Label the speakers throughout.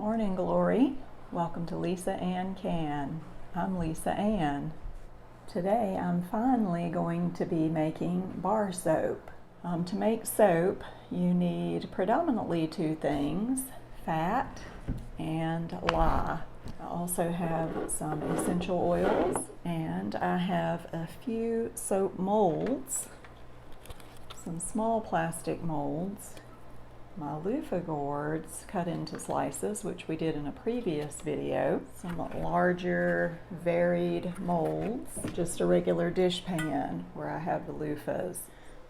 Speaker 1: Morning Glory. Welcome to Lisa Ann Can. I'm Lisa Ann. Today I'm finally going to be making bar soap. To make soap you need predominantly two things, fat and lye. I also have some essential oils and I have a few soap molds, some small plastic molds, my loofah gourds cut into slices, which we did in a previous video, some larger varied molds, just a regular dish pan where I have the loofahs.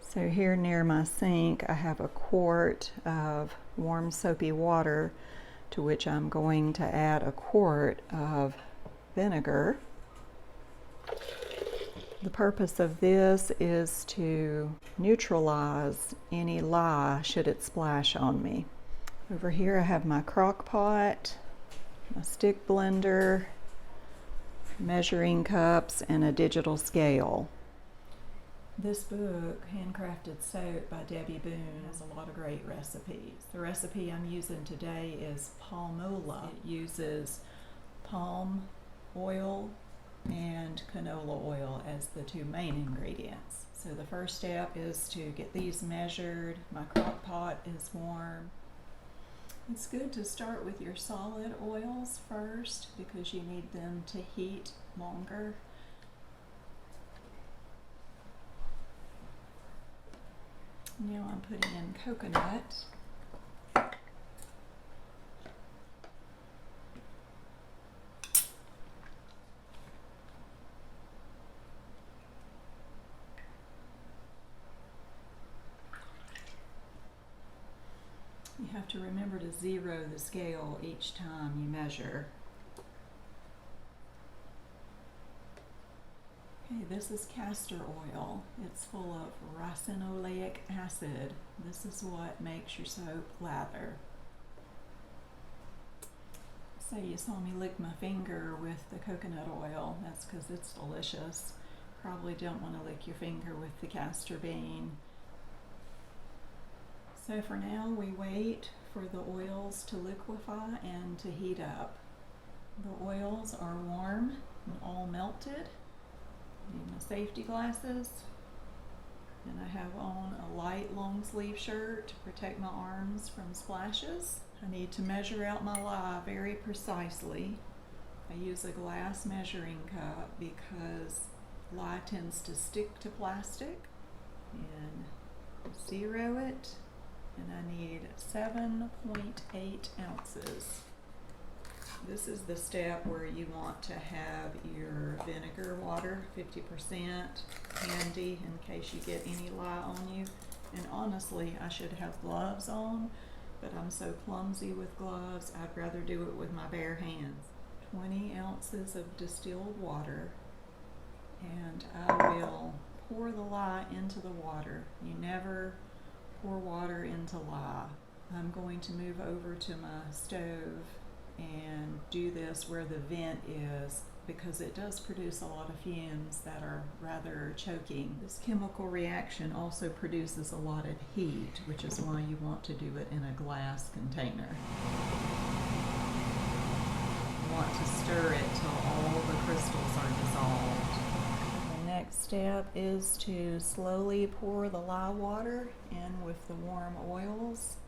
Speaker 1: So here near my sink I have a quart of warm soapy water to which I'm going to add a quart of vinegar. The purpose of this is to neutralize any lye should it splash on me. Over here I have my crock pot, my stick blender, measuring cups, and a digital scale. This book, Handcrafted Soap by Debbie Boone, has a lot of great recipes. The recipe I'm using today is palmola. It uses palm oil and canola oil as the two main ingredients. So the first step is to get these measured. My crock pot is warm. It's good to start with your solid oils first because you need them to heat longer. Now I'm putting in coconut. You have to remember to zero the scale each time you measure. Okay, this is castor oil. It's full of ricinoleic acid. This is what makes your soap lather. Say you saw me lick my finger with the coconut oil. That's because it's delicious. Probably don't want to lick your finger with the castor bean. So for now we wait for the oils to liquefy and to heat up. The oils are warm and all melted. Need my safety glasses, and I have on a light long sleeve shirt to protect my arms from splashes. I need to measure out my lye very precisely. I use a glass measuring cup because lye tends to stick to plastic. And zero it, and I need 7.8 ounces. This is the step where you want to have your vinegar water, 50%, handy in case you get any lye on you. And honestly, I should have gloves on, but I'm so clumsy with gloves, I'd rather do it with my bare hands. 20 ounces of distilled water, and I will pour the lye into the water. You never pour water into lye. I'm going to move over to my stove and do this where the vent is because it does produce a lot of fumes that are rather choking. This chemical reaction also produces a lot of heat, which is why you want to do it in a glass container. You want to stir it till all the crystals are dissolved. The next step is to slowly pour the lye water in with the warm oils.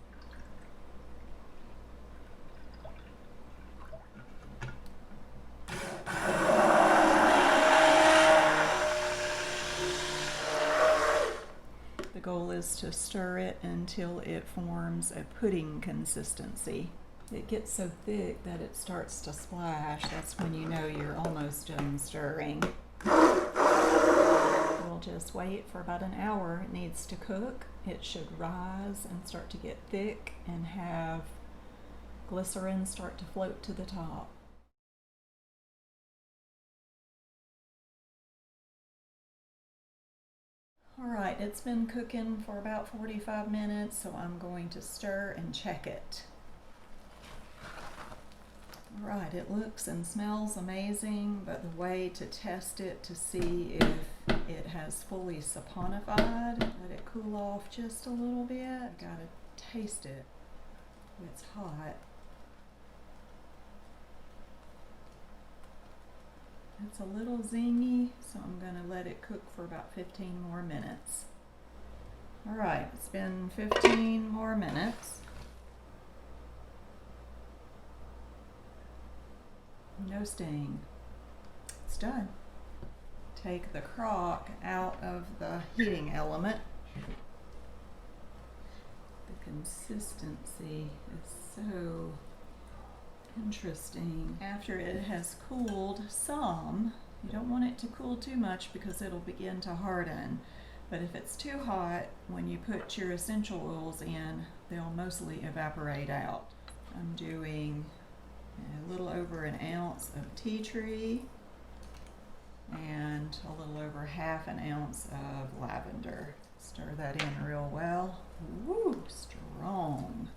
Speaker 1: The goal is to stir it until it forms a pudding consistency. It gets so thick that it starts to splash. That's when you know you're almost done stirring. We'll just wait for about an hour. It needs to cook. It should rise and start to get thick and have glycerin start to float to the top. Alright, it's been cooking for about 45 minutes, so I'm going to stir and check it. Alright, it looks and smells amazing, but the way to test it to see if it has fully saponified, let it cool off just a little bit. Gotta taste it. It's hot. It's a little zingy, so I'm going to let it cook for about 15 more minutes. All right, it's been 15 more minutes. No stain. It's done. Take the crock out of the heating element. The consistency is so interesting. After it has cooled some, you don't want it to cool too much because it'll begin to harden. But if it's too hot, when you put your essential oils in, they'll mostly evaporate out. I'm doing a little over an ounce of tea tree and a little over half an ounce of lavender. Stir that in real well. Woo, strong.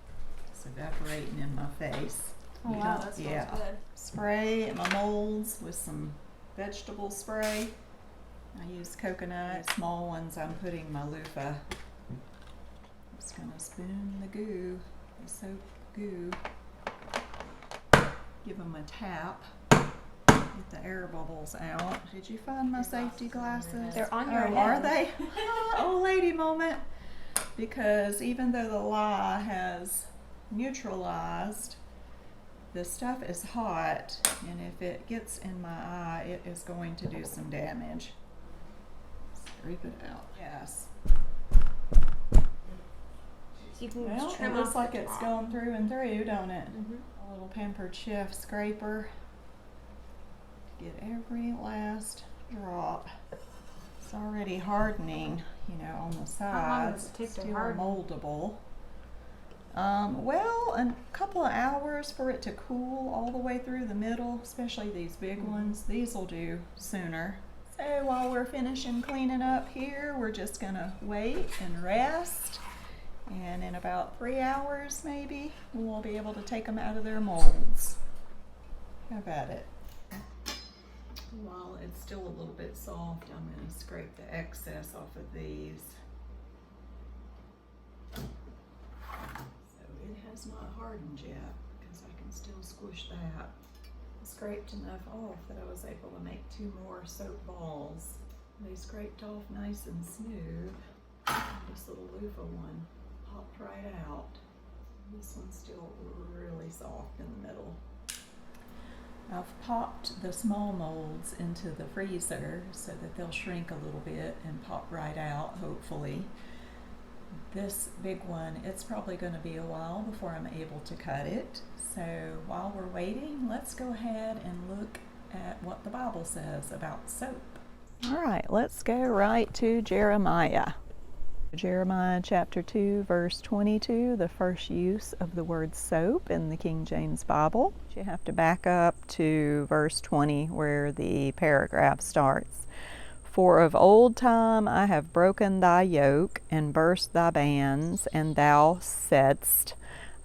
Speaker 1: It's evaporating in my face.
Speaker 2: Oh wow, that smells good.
Speaker 1: Spray my molds with some vegetable spray. I use coconut. Small ones I'm putting my loofah. I'm just gonna spoon the goo, the soap goo. Give them a tap. Get the air bubbles out. Did you find my safety glasses?
Speaker 2: They're on your head.
Speaker 1: Are they? Old lady moment. Because even though the lye has neutralized, the stuff is hot, and if it gets in my eye, it is going to do some damage. Scrape it out. Yes.
Speaker 2: You can
Speaker 1: Well,
Speaker 2: trim
Speaker 1: it looks
Speaker 2: off
Speaker 1: like
Speaker 2: the
Speaker 1: it's
Speaker 2: top.
Speaker 1: going through and through, don't it?
Speaker 2: Mm-hmm.
Speaker 1: A little Pampered Chef scraper. Get every last drop. It's already hardening, you know, on the sides.
Speaker 2: How long does it take to
Speaker 1: Still
Speaker 2: harden?
Speaker 1: moldable. Well, a couple of hours for it to cool all the way through the middle, especially these big ones. These will do sooner. So while we're finishing cleaning up here, we're just gonna wait and rest. And in about 3 hours, maybe, we'll be able to take them out of their molds. How about it? While it's still a little bit soft, I'm going to scrape the excess off of these. So it has not hardened yet because I can still squish that. I scraped enough off that I was able to make 2 more soap balls. They scraped off nice and smooth. This little loofah one popped right out. This one's still really soft in the middle. I've popped the small molds into the freezer so that they'll shrink a little bit and pop right out, hopefully. This big one, it's probably going to be a while before I'm able to cut it. So while we're waiting, let's go ahead and look at what the Bible says about soap. All right, let's go right to Jeremiah. Jeremiah chapter 2, verse 22, the first use of the word soap in the King James Bible. You have to back up to verse 20 where the paragraph starts. For of old time I have broken thy yoke and burst thy bands, and thou saidst,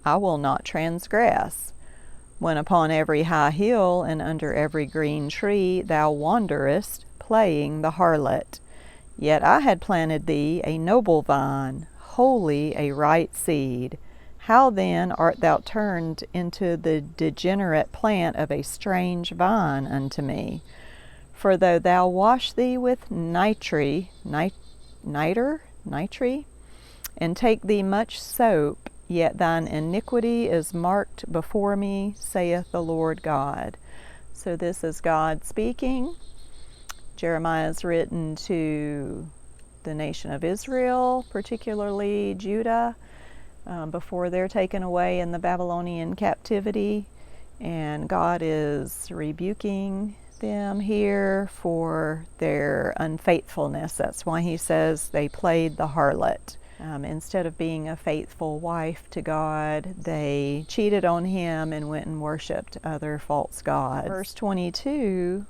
Speaker 1: I will not transgress. When upon every high hill and under every green tree thou wanderest, playing the harlot. Yet I had planted thee a noble vine, wholly a right seed. How then art thou turned into the degenerate plant of a strange vine unto me? For though thou wash thee with nitre, and take thee much soap, yet thine iniquity is marked before me, saith the Lord God. So this is God speaking. Jeremiah is written to the nation of Israel, particularly Judah, before they're taken away in the Babylonian captivity. And God is rebuking them here for their unfaithfulness. That's why he says they played the harlot. Instead of being a faithful wife to God, they cheated on him and went and worshipped other false gods. Verse 22,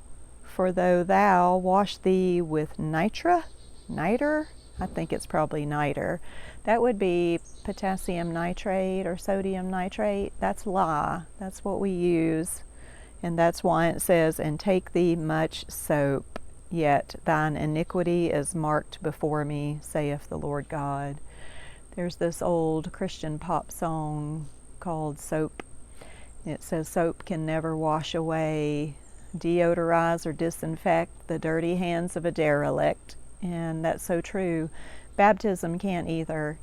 Speaker 1: for though thou wash thee with niter, I think it's probably niter. That would be potassium nitrate or sodium nitrate. That's lye. That's what we use. And that's why it says, and take thee much soap, yet thine iniquity is marked before me, saith the Lord God. There's this old Christian pop song called Soap. It says, soap can never wash away deodorize or disinfect the dirty hands of a derelict. And that's so true. Baptism can't either.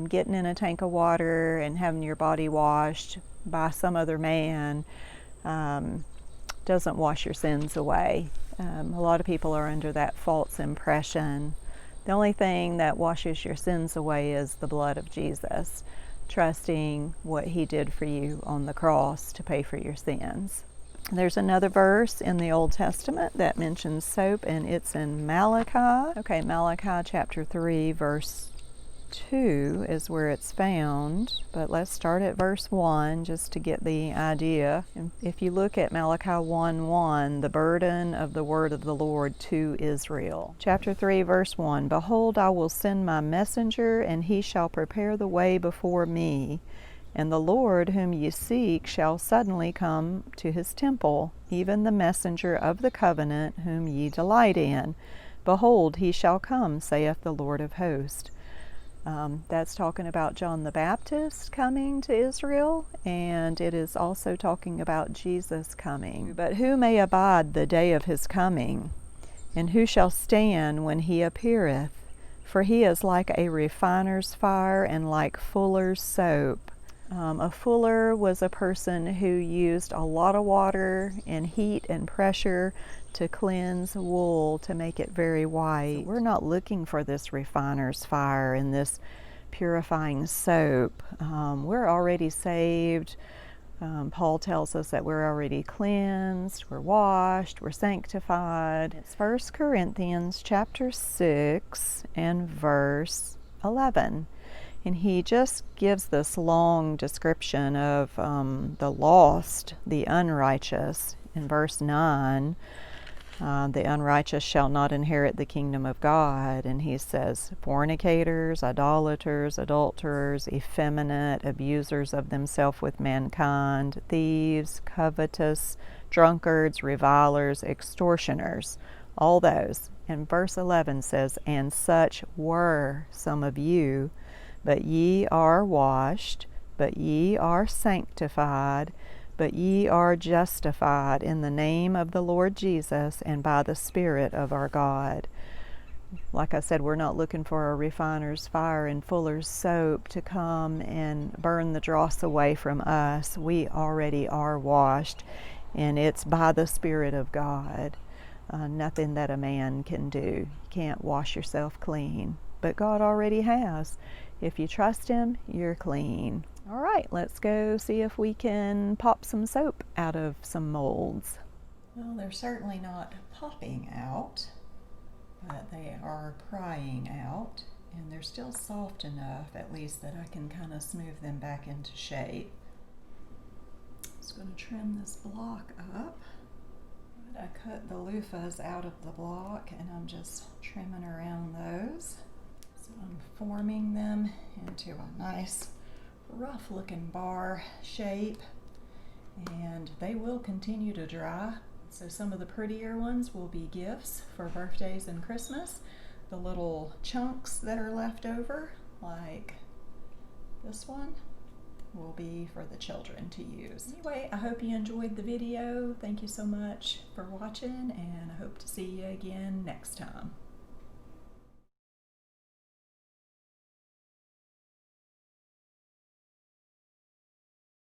Speaker 1: Getting in a tank of water and having your body washed by some other man doesn't wash your sins away. A lot of people are under that false impression. The only thing that washes your sins away is the blood of Jesus, trusting what he did for you on the cross to pay for your sins. There's another verse in the Old Testament that mentions soap, and it's in Malachi. Okay, Malachi chapter 3, verse 2 is where it's found, but let's start at verse 1 just to get the idea. If you look at Malachi 1:1, the burden of the word of the Lord to Israel. Chapter 3, verse 1, Behold, I will send my messenger, and he shall prepare the way before me. And the Lord whom ye seek shall suddenly come to his temple, even the messenger of the covenant whom ye delight in. Behold, he shall come, saith the Lord of hosts. That's talking about John the Baptist coming to Israel, and it is also talking about Jesus coming. But who may abide the day of his coming? And who shall stand when he appeareth? For he is like a refiner's fire and like fuller's soap. A fuller was a person who used a lot of water and heat and pressure to cleanse wool to make it very white. So we're not looking for this refiner's fire and this purifying soap. We're already saved. Paul tells us that we're already cleansed, we're washed, we're sanctified. It's 1 Corinthians chapter 6 and verse 11. And he just gives this long description of the lost, the unrighteous. In verse 9, the unrighteous shall not inherit the kingdom of God. And he says, fornicators, idolaters, adulterers, effeminate, abusers of themselves with mankind, thieves, covetous, drunkards, revilers, extortioners, all those. And verse 11 says, and such were some of you, but ye are washed, but ye are sanctified, but ye are justified in the name of the Lord Jesus and by the Spirit of our God. Like I said, we're not looking for a refiner's fire and fuller's soap to come and burn the dross away from us. We already are washed, and it's by the Spirit of God. Nothing that a man can do. You can't wash yourself clean, but God already has. If you trust him, you're clean. All right, let's go see if we can pop some soap out of some molds. Well, they're certainly not popping out, but they are prying out, and they're still soft enough, at least, that I can kind of smooth them back into shape. Just going to trim this block up. I cut the loofahs out of the block, and I'm just trimming around those. So I'm forming them into a nice rough looking bar shape, and they will continue to dry. So some of the prettier ones will be gifts for birthdays and Christmas. The little chunks that are left over, like this one, will be for the children to use. Anyway, I hope you enjoyed the video. Thank you so much for watching, and I hope to see you again next time.